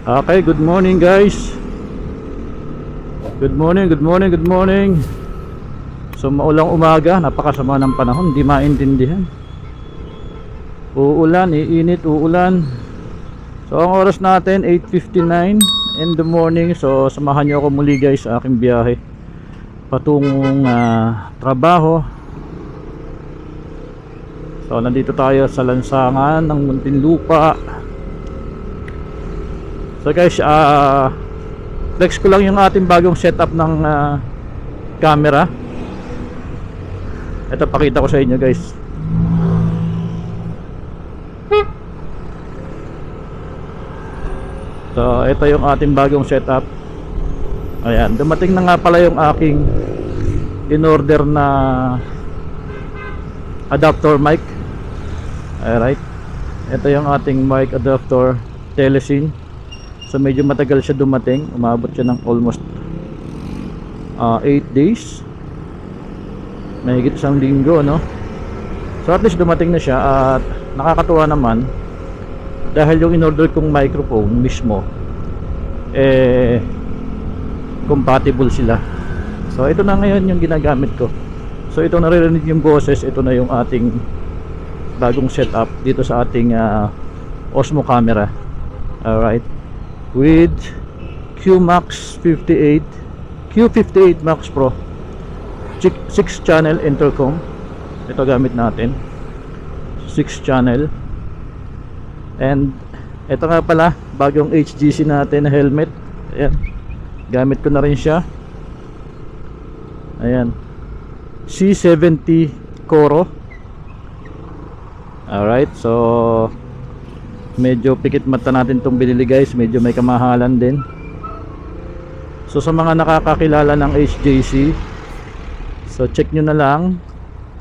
Okay, good morning guys. Good morning, good morning, good morning. So maulang umaga, napakasama ng panahon, hindi maintindihan. Uulan, iinit, uulan. So ang oras natin 8:59 in the morning. So samahan niyo ako muli guys sa aking biyahe patungong trabaho. So nandito tayo sa lansangan ng Muntinlupa. So guys, flex ko lang yung ating bagong setup ng camera. Ito, pakita ko sa inyo guys. So ito yung ating bagong setup. Ayan, dumating na nga pala yung aking in-order na adapter mic. Alright, ito yung ating mic adapter Telesin. So medyo matagal siya dumating. Umabot siya ng almost 8 days. Mahigit isang linggo, no? So at least dumating na siya. At nakakatuwa naman dahil yung in-order kong microphone mismo compatible sila. So ito na ngayon yung ginagamit ko. So ito, naririnig yung boses. Ito na yung ating bagong setup dito sa ating Osmo camera. Alright, with QMax 58 Q58 Max Pro 6 channel intercom. Ito gamit natin, 6 channel. And ito nga pala bagong HGC natin na helmet. Ayan, gamit ko na rin siya. Ayan, C70 Coro. Alright, so medyo pikit mata natin itong binili guys. Medyo may kamahalan din. So sa mga nakakakilala ng HJC, so check nyo na lang.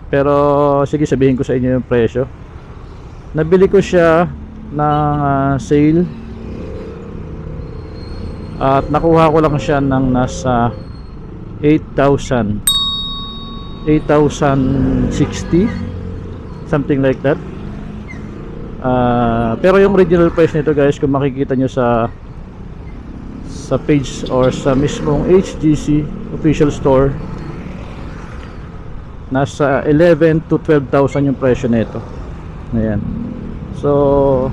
Pero sige, sabihin ko sa inyo yung presyo. Nabili ko siya ng sale at nakuha ko lang siya ng nasa 8,060, something like that. Pero yung original price nito guys, kung makikita nyo sa page or sa mismong HGC official store, nasa 11 to 12,000 yung presyo nito. Ayan. So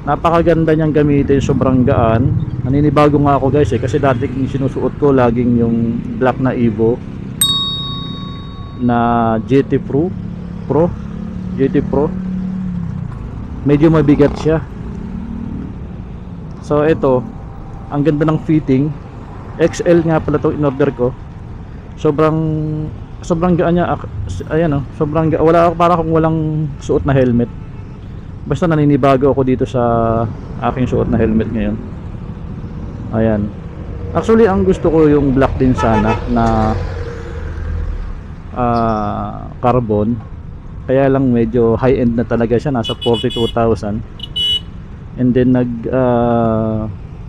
napakaganda niyang gamitin, sobrang gaan. Naninibago nga ako guys kasi dati sinusuot ko laging yung black na Evo na GT Pro. Medyo mabigat siya. So ito, ang ganda ng fitting. XL nga pala itong in-order ko. Sobrang gaan niya. Ayan, sobrang gaan. Wala, para akong walang suot na helmet. Basta naninibago ako dito sa aking suot na helmet ngayon. Ayan. Actually ang gusto ko yung black din sana na carbon. Kaya lang medyo high end na talaga siya, nasa 42,000. And then nag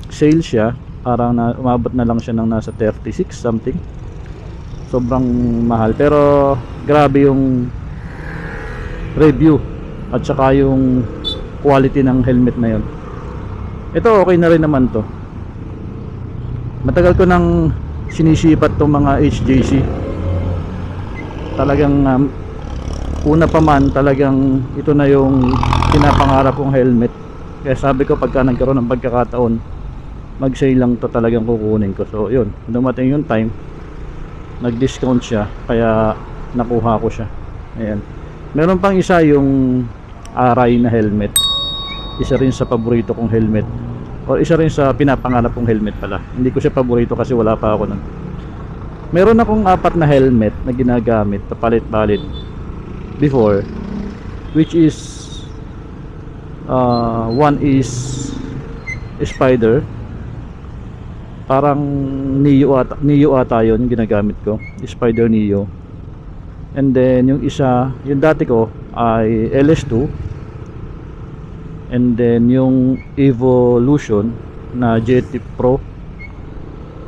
sale siya, parang umabot na lang siya ng nasa 36 something. Sobrang mahal, pero grabe yung review at saka yung quality ng helmet na yun. Ito okay na rin naman to. Matagal ko nang sinisipat tong mga HJC. Talagang una pa man, talagang ito na yung pinapangarap kong helmet. Kaya sabi ko pagka nagkaroon ng pagkakataon, mag-sale lang to, talagang kukunin ko. So yun, dumating yung time, nag-discount siya, kaya nakuha ko siya. Ayan. Meron pang isa, yung Arai na helmet. Isa rin sa paborito kong helmet, o isa rin sa pinapangarap kong helmet pala. Hindi ko siya paborito kasi wala pa ako nun. Meron akong 4 na helmet na ginagamit, papalit-palit before, which is one is Spider, parang Neo ata yun ginagamit ko, Spider Neo. And then yung isa, yung dati ko ay LS2. And then yung Evolution na GT Pro.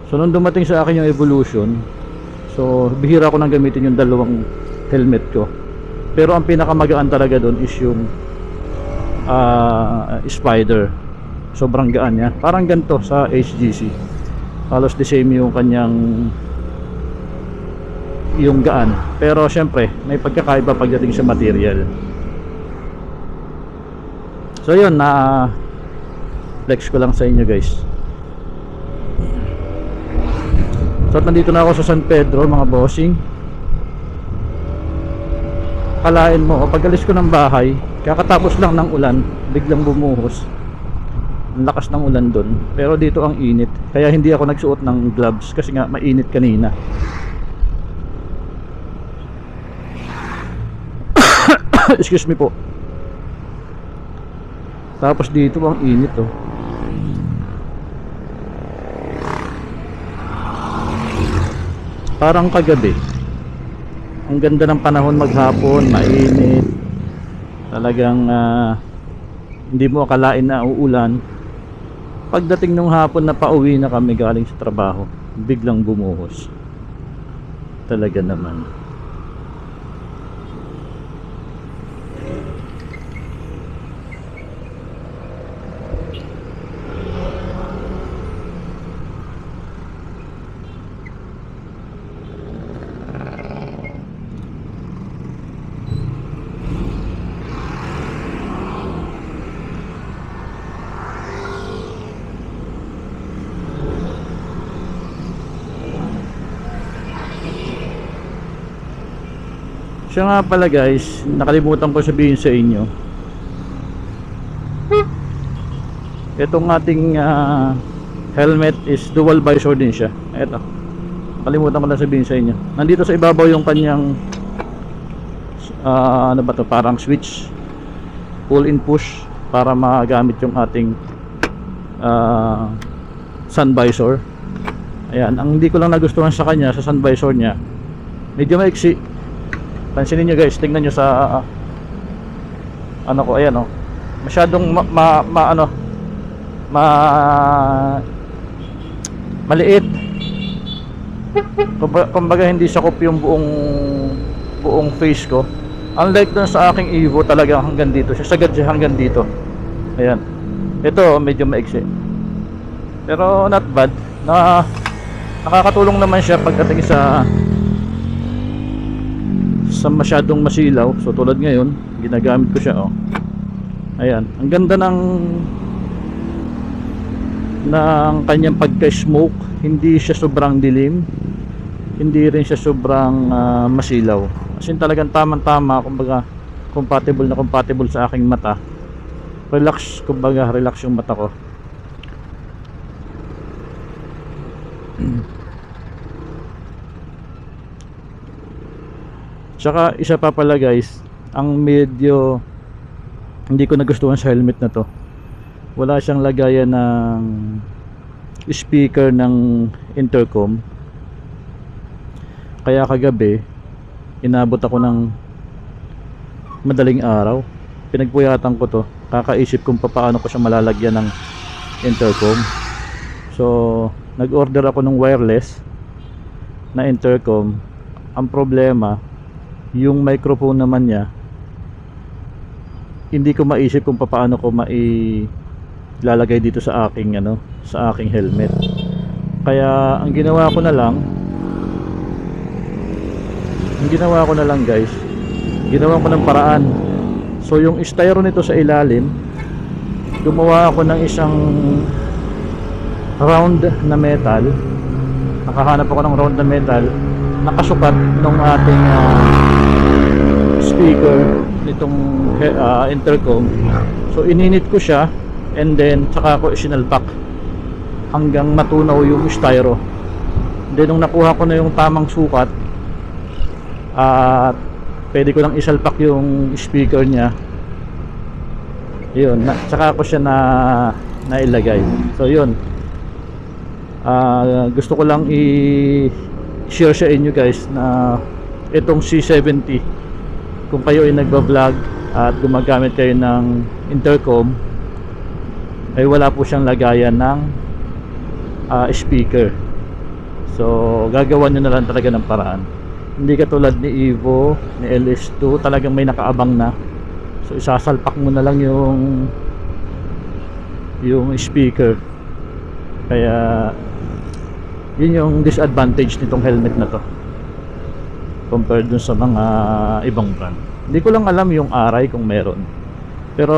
So nung dumating sa akin yung Evolution, so bihira ko nang gamitin yung dalawang helmet ko. Pero ang pinakamagaan talaga doon is yung Spider. sobrang gaan niya. Parang ganito sa HGC, halos the same yung kanyang yung gaan, pero syempre may pagkakaiba pagdating sa material. So yun, na flex ko lang sa inyo guys. So nandito na ako sa San Pedro mga bossing. Kalain mo, pag alis ko ng bahay, kakatapos lang ng ulan, biglang bumuhos. Ang lakas ng ulan dun, pero dito ang init, kaya hindi ako nagsuot ng gloves kasi nga mainit kanina. Excuse me po. Tapos dito ang init oh. Parang kagabi. Ang ganda ng panahon maghapon, mainit. Talagang hindi mo akalain na uulan. Pagdating nung hapon na pauwi na kami galing sa trabaho, biglang bumuhos. Talaga naman. Siya nga pala guys, nakalimutan ko sabihin sa inyo. Itong ating helmet is dual visor din siya. Ito, nakalimutan ko lang sabihin sa inyo. Nandito sa ibabaw yung kanyang ano ba to, parang switch, pull in push, para magamit yung ating sun visor. Ayan, ang hindi ko lang nagustuhan sa kanya, sa sun visor nya, medyo maiksi. Pansinin nyo guys, tingnan nyo sa ano ko, ayan oh. Masyadong maliit. Kumbaga hindi sakop yung buong face ko. Unlike dun sa aking Evo, talagang hanggang dito siya, sagad siya hanggang dito. Ayan. Ito medyo maiksi. Pero not bad. Nakakatulong naman siya pagdating sa masyadong masilaw. So tulad ngayon, ginagamit ko siya oh. Ayan, ang ganda ng kanyang pagka-smoke. Hindi siya sobrang dilim, hindi rin siya sobrang masilaw. As in talagang tamang-tama, kumbaga compatible sa aking mata. Relax, kumbaga relax yung mata ko. Tsaka isa pa pala guys, ang medyo hindi ko nagustuhan sa helmet na to, wala siyang lagayan ng speaker ng intercom. Kaya kagabi inabot ako ng madaling araw, pinagpuyatan ko to, kakaisip kung paano ko siya malalagyan ng intercom. So nag-order ako ng wireless na intercom. Ang problema, yung microphone naman niya, hindi ko maisip kung paano ko mailalagay dito sa aking sa aking helmet. Kaya ang ginawa ko na lang guys, ginawa ko ng paraan. So yung styro nito sa ilalim, gumawa ako ng isang round na metal. Nakahanap ako ng round na metal nakasukat ng ating speaker nitong intercom. So ininit ko siya and then saka ko isinalpak hanggang matunaw yung styro. Then nung nakuha ko na yung tamang sukat at pwede ko lang isalpak yung speaker niya, yun, saka ko siya nailagay. So yun, gusto ko lang i-share sa inyo guys na itong C70, kung kayo ay nagba-vlog at gumagamit kayo ng intercom, ay wala po siyang lagayan ng speaker. So gagawa nyo na lang talaga ng paraan. Hindi katulad ni Evo, ni LS2, talagang may nakaabang na. So isasalpak mo na lang yung yung speaker. Kaya yun yung disadvantage nitong helmet na to compared dun sa mga ibang brand. Hindi ko lang alam yung Arai kung meron, pero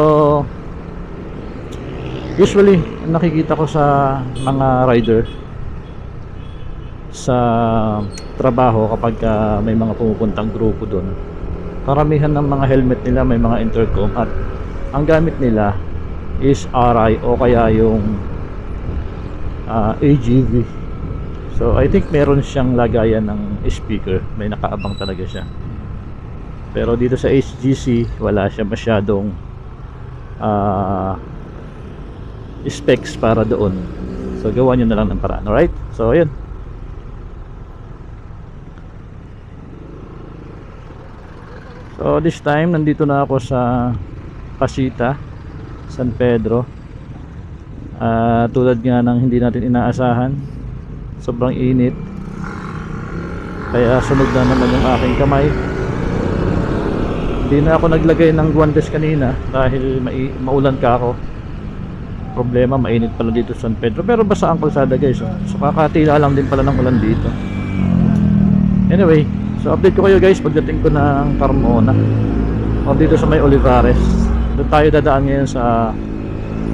usually nakikita ko sa mga rider sa trabaho kapag may mga pumupuntang grupo doon, karamihan ng mga helmet nila may mga intercom at ang gamit nila is Arai o kaya yung AGV. So I think meron siyang lagayan ng speaker, may nakaabang talaga siya. Pero dito sa HGC wala siya masyadong specs para doon. So gawa nyo na lang ng paraan. Alright, so ayun. So this time nandito na ako sa Pasita, San Pedro. Tulad nga ng hindi natin inaasahan, sobrang init, kaya sunog na naman yung aking kamay. Hindi na ako naglagay ng guantes kanina dahil maulan ka ako. Problema, mainit pala dito sa San Pedro, pero basa ang kalsada guys. So kakatila lang din pala ng ulan dito. Anyway, so update ko kayo guys pagdating ko ng Carmona o dito sa may Olivares. Doon tayo dadaan ngayon sa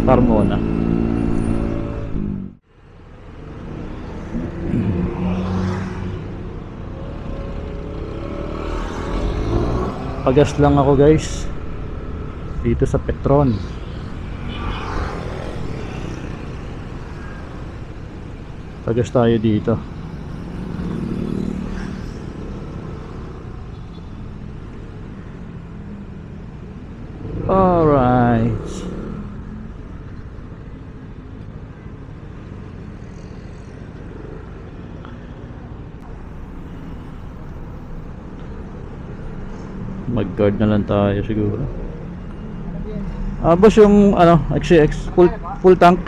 Carmona. Pagas lang ako guys dito sa Petron. Pagas tayo dito. Alright. Mag-guard na lang tayo siguro. Boss, yung ano, XCX full tank.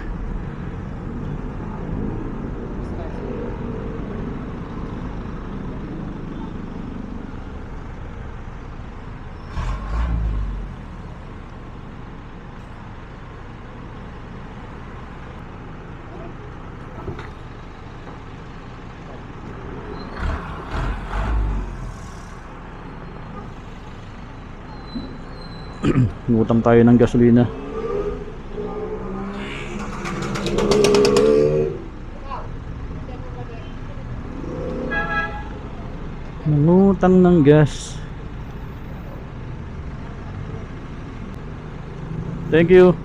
Ngutang tayo ng gasolina. Ngutang ng gas. Thank you.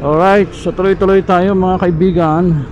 Alright, so tuloy-tuloy tayo mga kaibigan.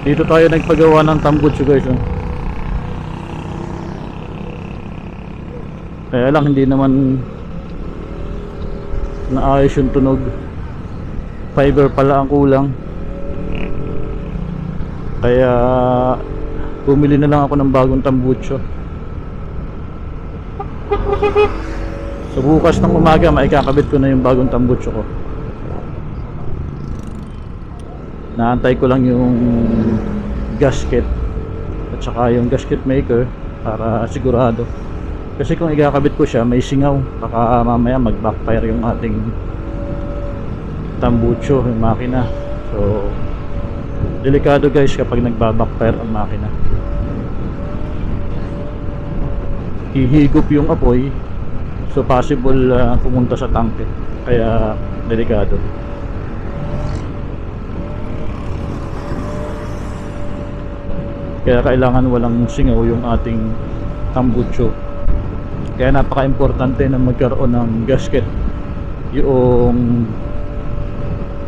Dito tayo nagpagawa ng tambutso guys. Kaya lang hindi naman naayos yung tunog. Fiber pala ang kulang. Kaya bumili na lang ako ng bagong tambutso. So bukas ng umaga maikakabit ko na yung bagong tambutso ko. Naantay ko lang yung gasket at saka yung gasket maker para sigurado. Kasi kung ikakabit ko siya may singaw, baka mamaya mag backfire yung ating tambutso, yung makina. So delikado guys kapag nagba-backfire ang makina. Hihigop yung apoy, so possible pumunta sa tangke, kaya delikado. Kaya kailangan walang singaw yung ating tambucho. Kaya napaka-importante na magkaroon ng gasket yung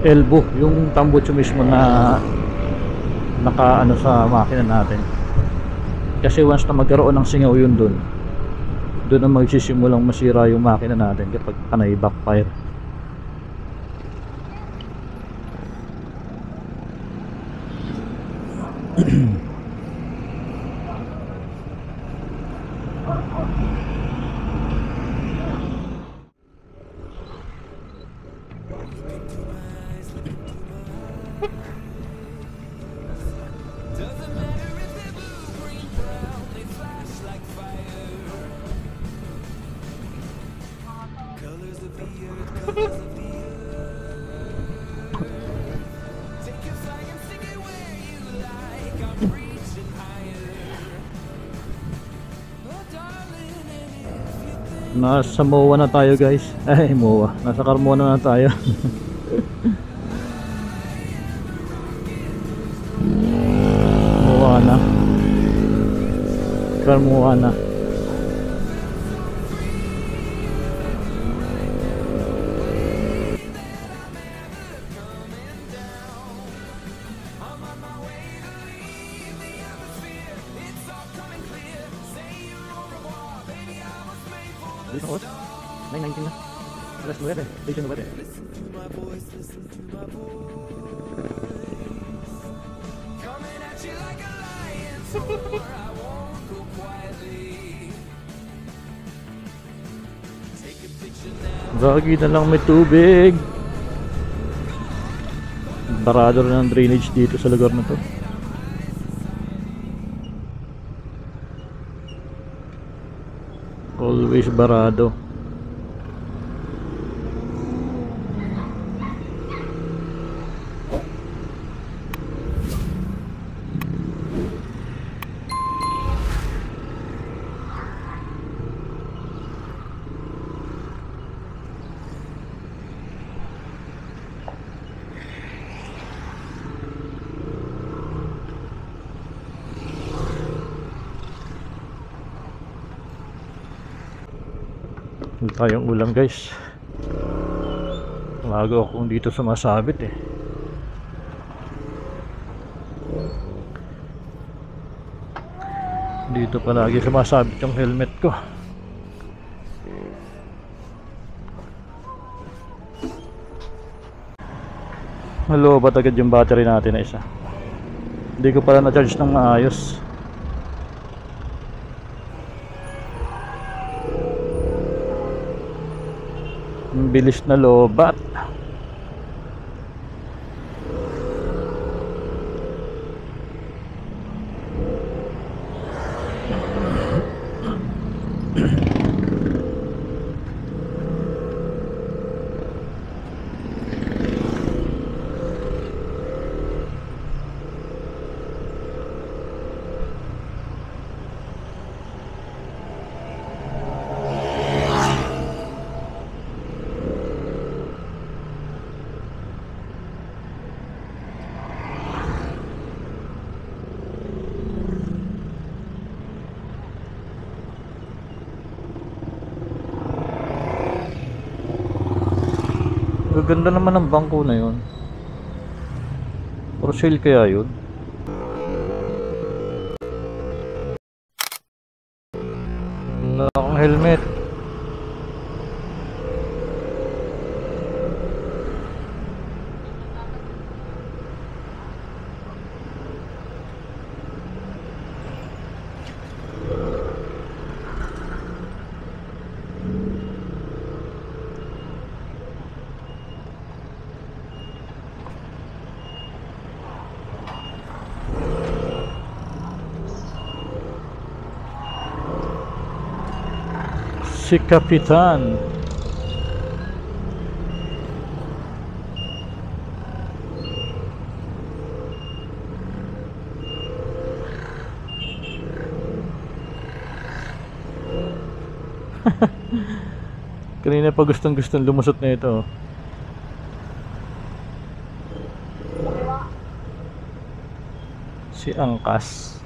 elbow, yung tambucho mismo na nakaano sa makina natin. Kasi once na magkaroon ng singaw yun doon ang magsisimulang masira yung makina natin kapag panay backfire. Nasa MOA na tayo guys. Ay MOA, nasa Carmona na tayo. MOA na, Carmona. Dito oras? 9:19 na. Alas 9, station 9. Lagi na lang may tubig. Barado rin ang drainage dito sa lugar na to. Always barado. Wala tayong ulam guys. Umaga akong dito sumasabit eh. Dito palagi sumasabit yung helmet ko. Nalobat agad yung battery natin na isa. Hindi ko pala na-charge ng maayos. Ang bilis na lobat. Ganda naman ng bangko na yun. For sale kaya yun? Wala akong helmet. Si Kapitan. Kanina pa gustong lumusot na ito. Si Angkas.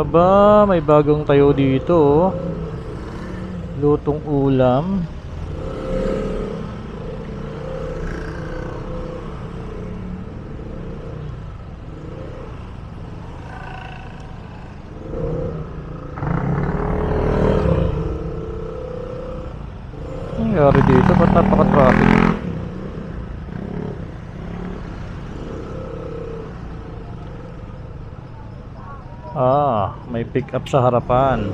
Aba, may bagong tayo dito, oh. Lutong ulam. Ang nangyari dito? Ba't napaka-traffic? Ah, may pick up sa harapan.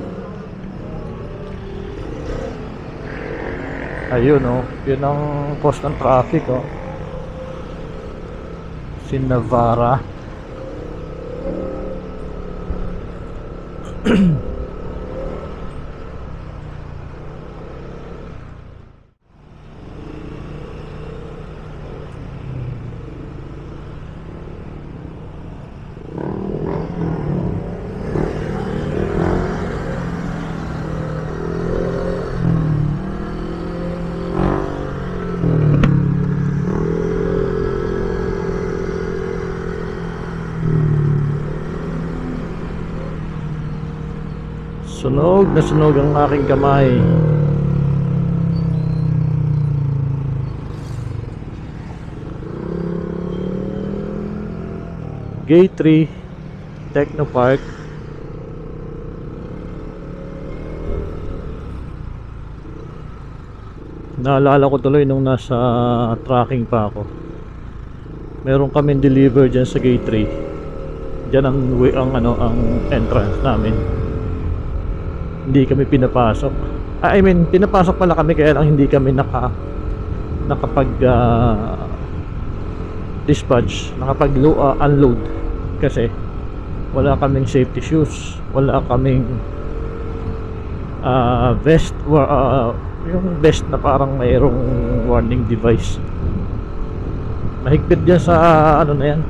Ayun, oh, yun ang cause ng traffic, oh. Si Navara. Sunog na sunog ang aking kamay. Gate 3 Technopark. Naalala ko tuloy nung nasa tracking pa ako. Meron kaming deliver dyan sa gate 3. Diyan ang entrance namin. Hindi kami pinapasok. I mean, pinapasok pala kami, kaya lang hindi kami nakapag dispatch, unload kasi wala kaming safety shoes, wala kaming vest, yung vest na parang mayroong warning device. Mahigpit yan sa ano na yan,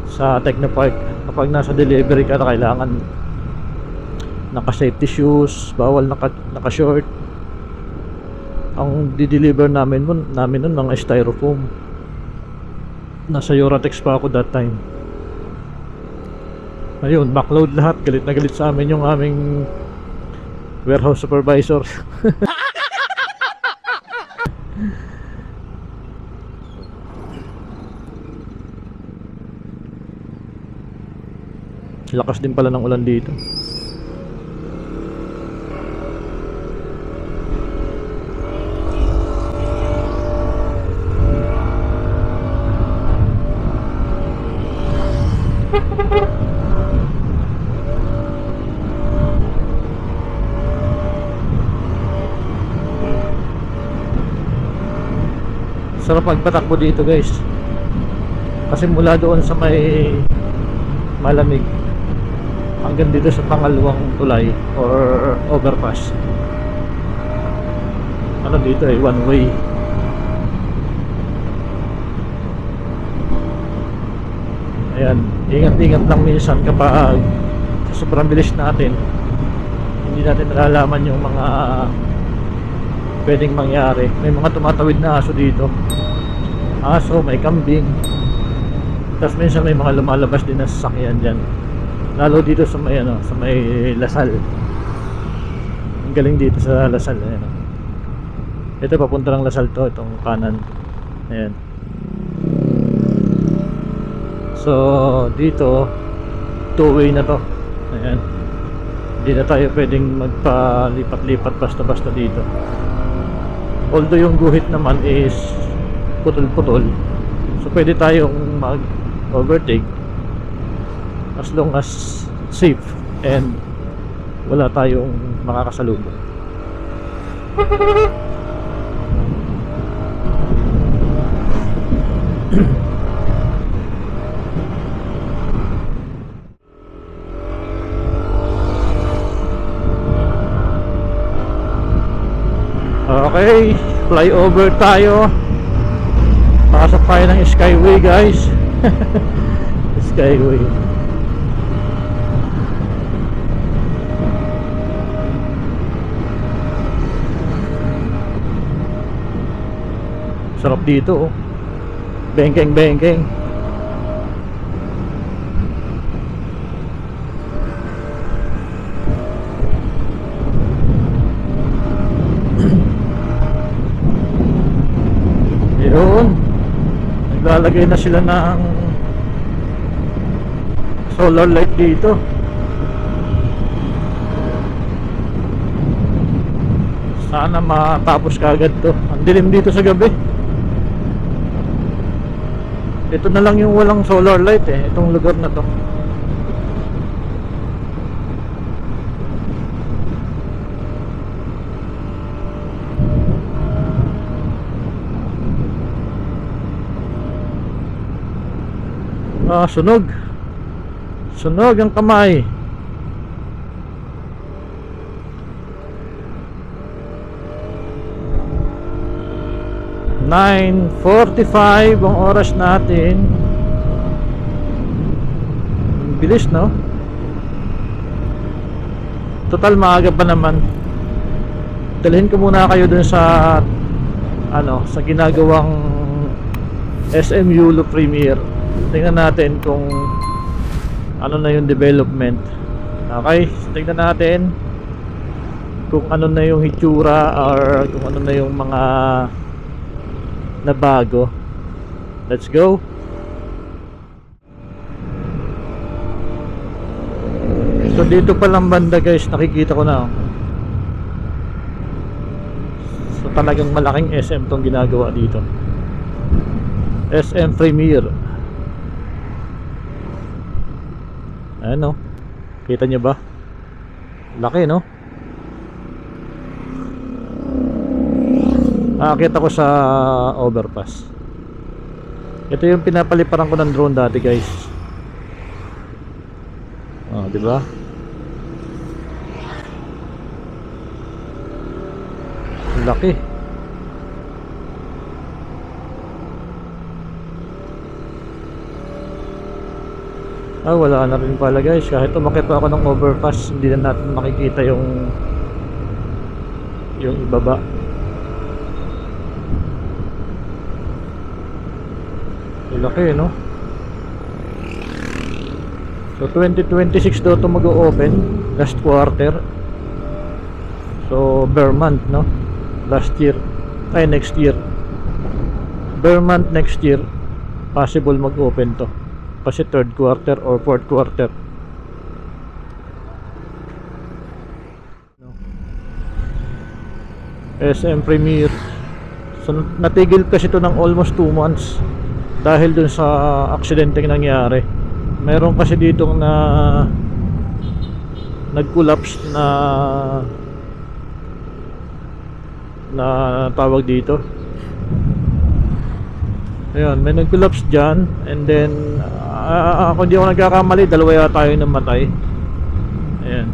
sa Technopark. Kapag nasa delivery ka na, kailangan naka safety shoes, bawal naka short. Ang di-deliver namin nun mga styrofoam. Nasa Eurotex pa ako that time. Ayun, backload lahat. Galit na galit sa amin yung aming warehouse supervisor. Lakas din pala ng ulan dito. Sarap magpatakbo dito, guys, kasi mula doon sa may malamig hanggang dito sa pangalawang tulay or overpass, ano dito one way. Ayan, ingat-ingat lang minsan kapag sobrang bilis natin, hindi natin nalalaman yung mga pwedeng mangyari. May mga tumatawid na aso dito, may kambing, tapos minsan may mga lumalabas din na sasakyan dyan, lalo dito sa may sa may Lasal. Ang galing dito sa Lasal. Ayan, ito papunta ng Lasal to, itong kanan. Ayan, so dito two-way na to. Ayan, hindi na tayo pwedeng magpalipat-lipat basta-basta dito. Although yung guhit naman is putol-putol, so pwede tayong mag-overtake as long as safe and wala tayong makakasalubong. Okay, flyover tayo. Pasok tayo ng Skyway, guys. Skyway. Sarap dito, oh. Bengkeng-bengkeng. Naglalagay na sila ng solar light dito. Sana matapos kaagad to. Ang dilim dito sa gabi. Ito na lang yung walang solar light eh, itong lugar na to. Sunog. Sunog ang kamay. "9:45 ang oras natin." Ang bilis, no? Total maaga pa naman. Dalhin ko muna kayo dun sa sa ginagawang SM Yulo Premier. Tingnan natin kung ano na yung development. Okay, tingnan natin kung ano na yung hitsura or kung ano na yung mga na bago. Let's go. So dito pa lang banda guys, nakikita ko na. So talagang malaking SM tong ginagawa dito. SM Premier. Ano? Kita nyo ba? Laki, no? Nakakita ko sa overpass. Ito yung pinapaliparan ko ng drone dati guys. Oh, di ba? Laki. Wala na rin pala guys. Kahit umakit pa ako ng overpass, hindi na natin makikita yung ibaba. Laki, no? So 2026 daw ito mag-o-open, last quarter. So bare month, no? Last year, next year. Bare month next year, possible mag-open to. Kasi third quarter or fourth quarter. SM Premier. So natigil kasi ito ng almost 2 months dahil dun sa aksidenteng nangyari. Meron kasi ditong nag-collapse na tawag dito. Ayun, may nag-collapse dyan. And then kung di ako nagkakamali, dalawa yata yung namatay. Ayan,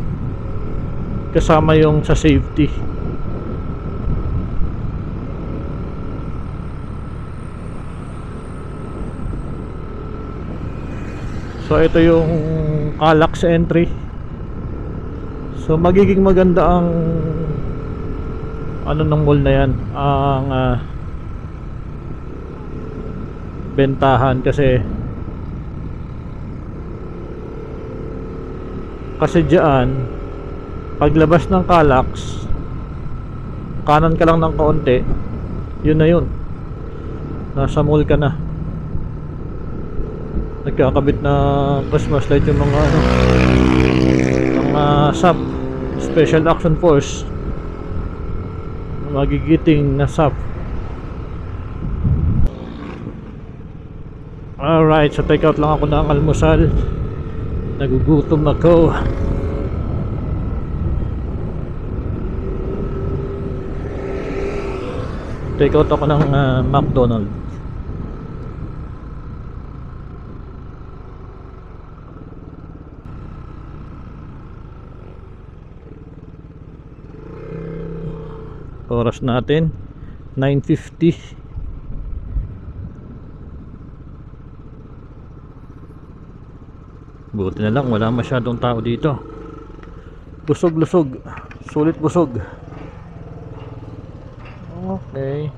kasama yung sa safety. So ito yung Calax entry. So magiging maganda ang ng mall na yan, ang bentahan kasi diyan paglabas ng Calax, kanan ka lang ng kaunti, yun na yun, nasa mall ka na. Nagkakabit na Christmas light yung mga mga SAP, Special Action Force, magigiting na SAP. Alright, so take out lang ako ng almusal. Nagugutom ako. Take out ako ng McDonald's. Oras natin 9:50. Buti na lang wala masyadong tao dito. Busog-lusog, sulit busog. Okay.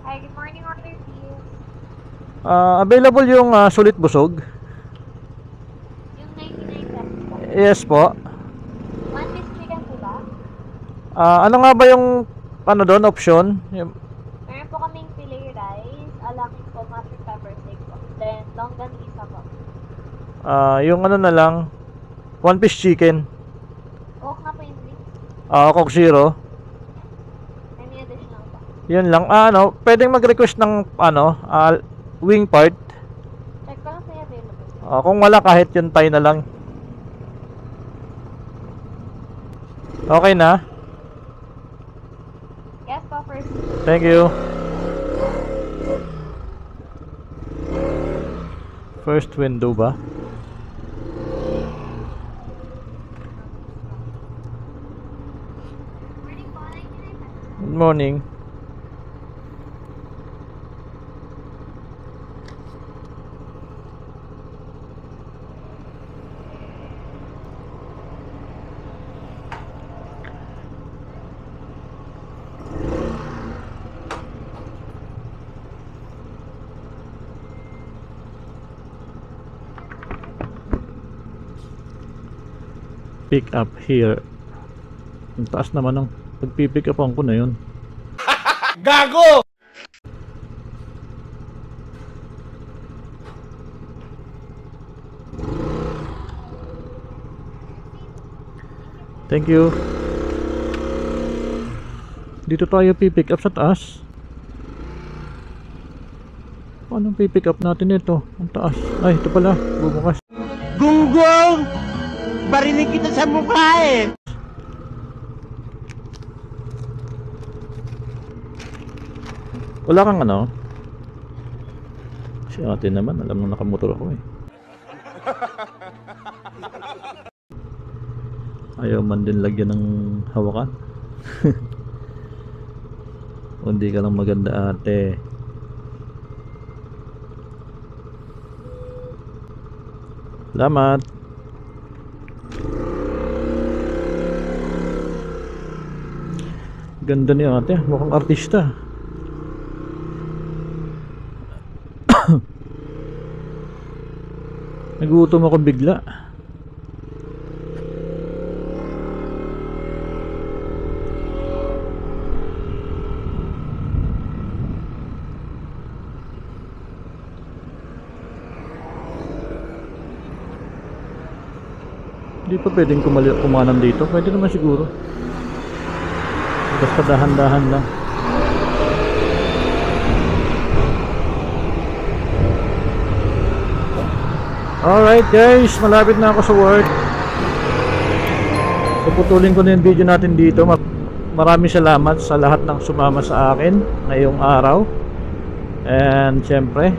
Hi, good morning, order please. Available yung sulit busog? Yung 99 pesos po. Yes po. One piece chicken po ba? Ano nga ba yung doon option? Meron po kaming filet rice, Longganisa po. Yung ano na lang, 1 piece chicken. Coke na po yung drink. Coke Zero. Any additional po? Yun lang. Pwedeng mag-request ng wing part. Check ko lang sa available. Kung wala, kahit yung Thai na lang. Okay na? Yes po, first. Thank you. First window ba? Morning po, 99 pesos. Good morning. Pick up here. Ang taas naman ng pagpipick upan ko na yun. Gago! Thank you. Dito tayo pipick up sa taas. Paano pipick up natin ito? Ang taas. Ay, ito pala. Bubukas. Gunggong! Barinig kita sa mukha eh! Wala kang ano? Si ate naman, alam na nakamotor ako eh. Ayaw man din lagyan ng hawakan. Hindi ka lang maganda ate. Salamat. Ganda niya ate, mukhang artista. Nagutom ako bigla. Hindi pa pwedeng kumanan dito. Pwede naman siguro. Basta dahan-dahan lang. Alright guys, malapit na ako sa work. So putulin ko na yung video natin dito. Maraming salamat sa lahat ng sumama sa akin ngayong araw. And syempre,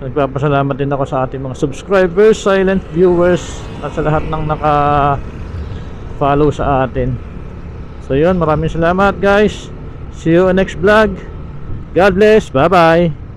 nagpapasalamat din ako sa ating mga subscribers, silent viewers, at sa lahat ng naka-follow sa atin. So yun, maraming salamat guys. See you in next vlog. God bless, bye bye.